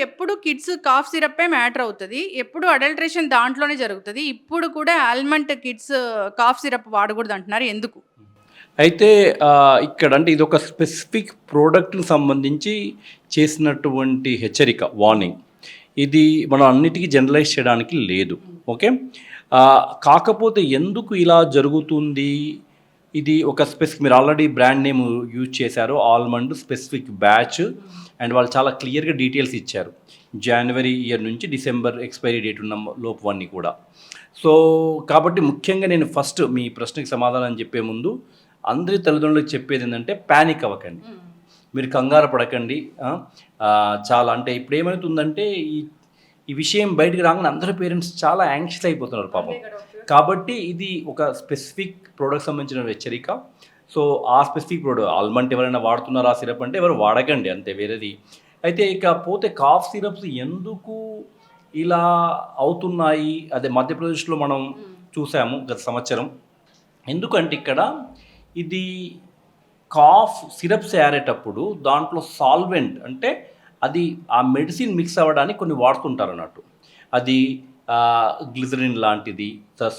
ఎప్పుడు kids cough సిరప్పే matter అవుతది. ఎప్పుడు అడల్ట్రేషన్ దాంట్లోనే జరుగుతది. ఇప్పుడు కూడా ఆల్మండ్ కిడ్స్ కాఫ్ సిరప్ వాడకూడదంటున్నారు. ఎందుకు? అయితే ఇక్కడ అంటే ఇదొక స్పెసిఫిక్ ప్రోడక్ట్‌కి సంబంధించి చేసినటువంటి హెచ్చరిక, వార్నింగ్. ఇది మనం అన్నిటికి జనరలైజ్ చేయడానికి లేదు. ఓకే. కాకపోతే ఎందుకు ఇలా జరుగుతుంది? ఇది ఒక మీరు ఆల్రెడీ బ్రాండ్ నేమ్ యూజ్ చేశారు. ఆల్మండ్ స్పెసిఫిక్ బ్యాచ్ అండ్ వాళ్ళు చాలా క్లియర్‌గా డీటెయిల్స్ ఇచ్చారు. జనవరి ఇయర్ నుంచి డిసెంబర్ ఎక్స్‌పైరీ డేట్ ఉన్న లోపువన్నీ కూడా. సో, కాబట్టి ముఖ్యంగా నేను ఫస్ట్ మీ ప్రశ్నకి సమాధానం చెప్పే ముందు అందరి తల్లిదండ్రులకు చెప్పేదేంటంటే పానిక్ అవ్వకండి. మీరు కంగారు పడకండి. చాలా అంటే ఇప్పుడేమవుతుందంటే ఈ ఈ విషయం బయటికి రాగానే అందరి పేరెంట్స్ చాలా యాంగ్షియస్ అయిపోతున్నారు పాపం. కాబట్టి ఇది ఒక స్పెసిఫిక్ ప్రోడక్ట్ సంబంధించిన హెచ్చరిక. సో, ఆ స్పెసిఫిక్ ప్రోడక్ట్ ఆల్మండ్ ఎవరైనా వాడుతున్నారా ఆ సిరప్ అంటే ఎవరు వాడకండి అంతే వేరేది. అయితే ఇకపోతే కాఫ్ సిరప్స్ ఎందుకు ఇలా అవుతున్నాయి? అదే మధ్యప్రదేశ్‌లో మనం చూసాము గత సంవత్సరం. ఎందుకంటే ఇక్కడ ఇది కాఫ్ సిరప్స్ ఏరేటప్పుడు దాంట్లో సాల్వెంట్ అంటే అది ఆ మెడిసిన్ మిక్స్ అవ్వడానికి కొన్ని వాడుతుంటారన్నట్టు. అది గ్లిజరిన్ లాంటిది,